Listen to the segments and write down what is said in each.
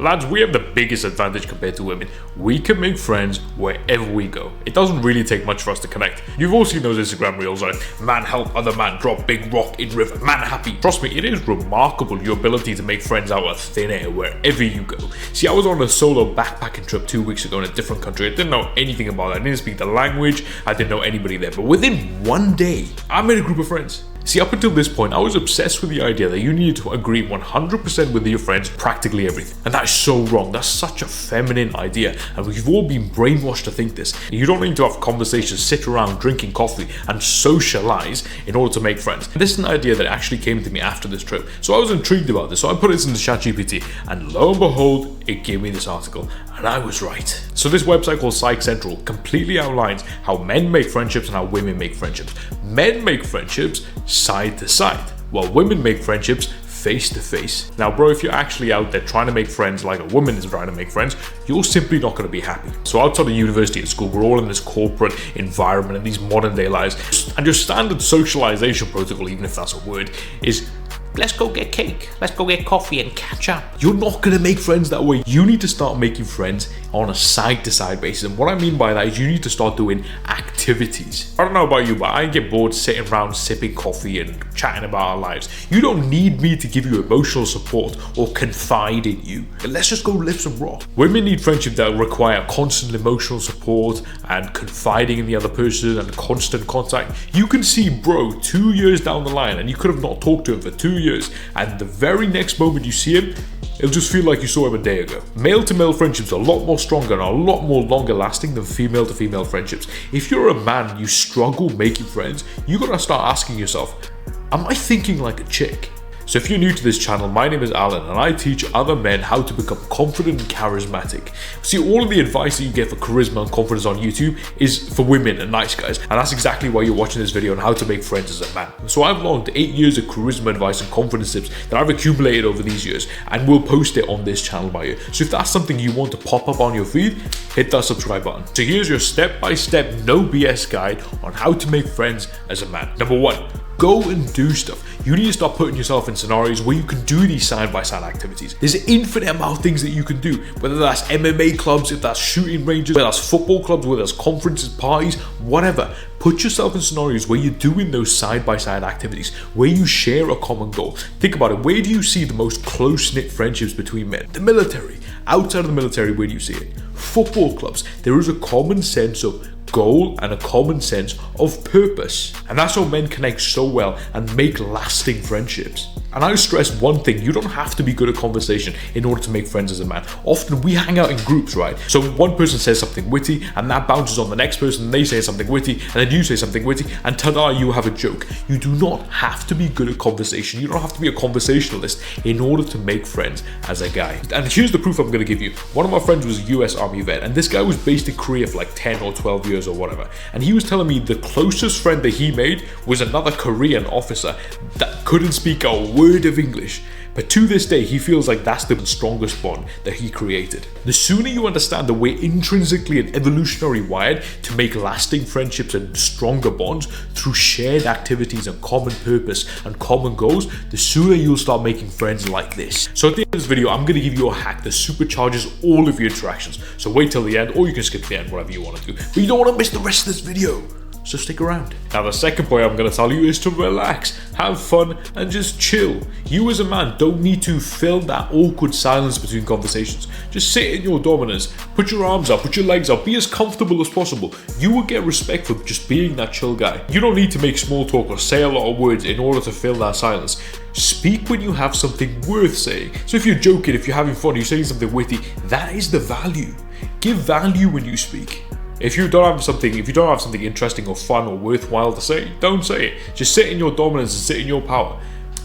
Lads, we have the biggest advantage compared to women. We can make friends wherever we go. It doesn't really take much for us to connect. You've all seen those Instagram reels, right? Man help other man drop big rock in river, man happy. Trust me, it is remarkable your ability to make friends out of thin air wherever you go. See, I was on a solo backpacking trip 2 weeks ago in a different country. I didn't know anything about it. I didn't speak the language. I didn't know anybody there. But within one day, I made a group of friends. See, up until this point, I was obsessed with the idea that you needed to agree 100% with your friends practically everything. And that is so wrong. That's such a feminine idea. And we've all been brainwashed to think this. You don't need to have conversations, sit around drinking coffee and socialize in order to make friends. And this is an idea that actually came to me after this trip. So I was intrigued about this. So I put it into ChatGPT and lo and behold, it gave me this article. And I was right. So this website called Psych Central completely outlines how men make friendships and how women make friendships. Men make friendships side to side, while women make friendships face to face. Now bro, if you're actually out there trying to make friends like a woman is trying to make friends, you're simply not going to be happy. So outside of university and school, we're all in this corporate environment and these modern day lives. And your standard socialization protocol, even if that's a word, is let's go get cake, let's go get coffee and catch up. You're not going to make friends that way. You need to start making friends on a side-to-side basis. And what I mean by that is you need to start doing activities. I don't know about you, but I get bored sitting around sipping coffee and chatting about our lives. You don't need me to give you emotional support or confide in you. Let's just go live some rock. Women need friendship that require constant emotional support and confiding in the other person and constant contact. You can see bro 2 years down the line and you could have not talked to him for 2 years, and the very next moment you see him, it'll just feel like you saw him a day ago. Male to male friendships are a lot more stronger and a lot more longer lasting than female to female friendships. If you're a man and you struggle making friends, you gotta start asking yourself, am I thinking like a chick? So if you're new to this channel, my name is Alan and I teach other men how to become confident and charismatic. See, all of the advice that you get for charisma and confidence on YouTube is for women and nice guys, and that's exactly why you're watching this video on how to make friends as a man. So I've logged 8 years of charisma advice and confidence tips that I've accumulated over these years, and we'll post it on this channel by you. So if that's something you want to pop up on your feed, hit that subscribe button. So here's your step-by-step no BS guide on how to make friends as a man. Number 1. Go and do stuff. You need to start putting yourself in scenarios where you can do these side-by-side activities. There's an infinite amount of things that you can do, whether that's MMA clubs, if that's shooting ranges, whether that's football clubs, whether that's conferences, parties, whatever. Put yourself in scenarios where you're doing those side-by-side activities, where you share a common goal. Think about it, where do you see the most close-knit friendships between men? The military. Outside of the military, where do you see it? Football clubs. There is a common sense of goal and a common sense of purpose, and that's how men connect so well and make lasting friendships. And I stress one thing, you don't have to be good at conversation in order to make friends as a man. Often we hang out in groups, right? So one person says something witty and that bounces on the next person and they say something witty and then you say something witty and ta-da, you have a joke. You do not have to be good at conversation. You don't have to be a conversationalist in order to make friends as a guy. And here's the proof I'm going to give you. One of my friends was a US Army vet, and this guy was based in Korea for like 10 or 12 years or whatever. And he was telling me the closest friend that he made was another Korean officer that couldn't speak a word of English, but to this day he feels like that's the strongest bond that he created. The sooner you understand that we're intrinsically and evolutionary wired to make lasting friendships and stronger bonds through shared activities and common purpose and common goals, the sooner you'll start making friends like this. So at the end of this video, I'm going to give you a hack that supercharges all of your interactions. So wait till the end, or you can skip to the end, whatever you want to do, but you don't want to miss the rest of this video. So stick around. Now the second point I'm going to tell you is to relax, have fun and just chill. You as a man don't need to fill that awkward silence between conversations. Just sit in your dominance, put your arms up, put your legs up, be as comfortable as possible. You will get respect for just being that chill guy. You don't need to make small talk or say a lot of words in order to fill that silence. Speak when you have something worth saying. So if you're joking, if you're having fun, you're saying something witty, that is the value. Give value when you speak. If you don't have something interesting or fun or worthwhile to say, don't say it. Just sit in your dominance and sit in your power.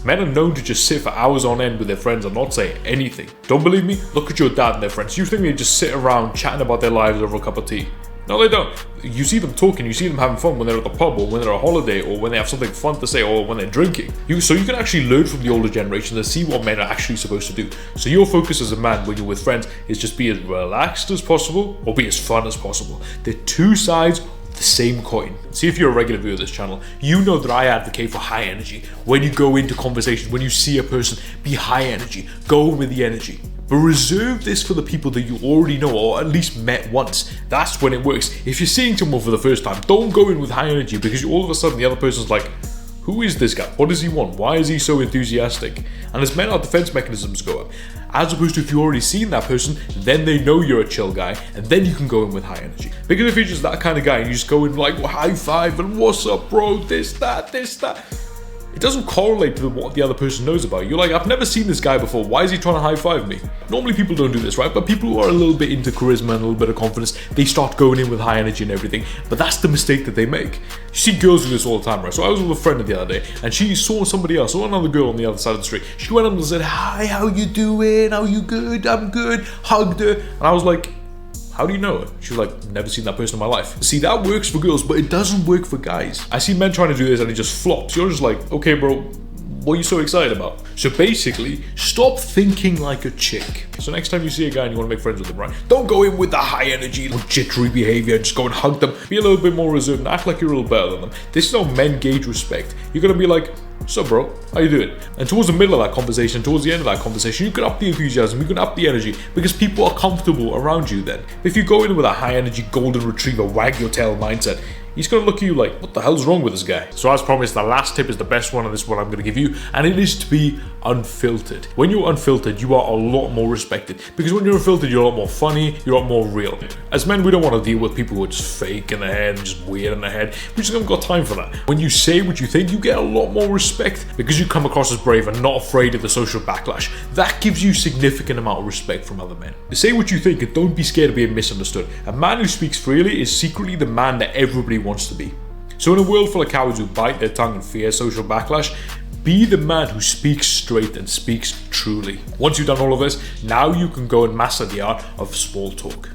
Men are known to just sit for hours on end with their friends and not say anything. Don't believe me? Look at your dad and their friends. You think they just sit around chatting about their lives over a cup of tea? No, they don't. You see them talking, you see them having fun when they're at the pub or when they're on holiday or when they have something fun to say or when they're drinking. So you can actually learn from the older generation and see what men are actually supposed to do. So your focus as a man when you're with friends is just be as relaxed as possible or be as fun as possible. They're two sides of the same coin. See, if you're a regular viewer of this channel, you know that I advocate for high energy. When you go into conversations, when you see a person, be high energy. Go with the energy. But reserve this for the people that you already know or at least met once. That's when it works. If you're seeing someone for the first time, don't go in with high energy, because all of a sudden the other person's like, who is this guy? What does he want? Why is he so enthusiastic? And as men, our defense mechanisms go up. As opposed to if you've already seen that person, then they know you're a chill guy, and then you can go in with high energy. Because if you're just that kind of guy and you just go in like, well, high five and what's up, bro, this, that, it doesn't correlate to what the other person knows about you. You're like, I've never seen this guy before. Why is he trying to high five me? Normally people don't do this, right? But people who are a little bit into charisma and a little bit of confidence, they start going in with high energy and everything. But that's the mistake that they make. You see girls do this all the time, right? So I was with a friend the other day, and she saw somebody else, saw another girl on the other side of the street. She went up and said, hi, how you doing? How you good? I'm good. Hugged her. And I was like, how do you know her? She was like, never seen that person in my life. See, that works for girls, but it doesn't work for guys. I see men trying to do this and it just flops. You're just like, okay, bro, what are you so excited about? So basically, stop thinking like a chick. So next time you see a guy and you want to make friends with him, right? Don't go in with the high energy, jittery behavior, just go and hug them. Be a little bit more reserved and act like you're a little better than them. This is how men gauge respect. You're gonna be like, so bro, how you doing? And towards the middle of that conversation, towards the end of that conversation, you can up the enthusiasm, you can up the energy, because people are comfortable around you then. If you go in with a high energy golden retriever wag your tail mindset, he's gonna look at you like, what the hell's wrong with this guy? So as promised, the last tip is the best one, and this is what I'm gonna give you, and it is to be unfiltered. When you're unfiltered, you are a lot more respected, because when you're unfiltered, you're a lot more funny, you're a lot more real. As men, we don't want to deal with people who are just fake in their head and just weird in their head. We just haven't got time for that. When you say what you think, you get a lot more respect, because you come across as brave and not afraid of the social backlash. That gives you significant amount of respect from other men. Say what you think and don't be scared of being misunderstood. A man who speaks freely is secretly the man that everybody wants to be. So in a world full of cowards who bite their tongue and fear social backlash, be the man who speaks straight and speaks truly. Once you've done all of this, now you can go and master the art of small talk.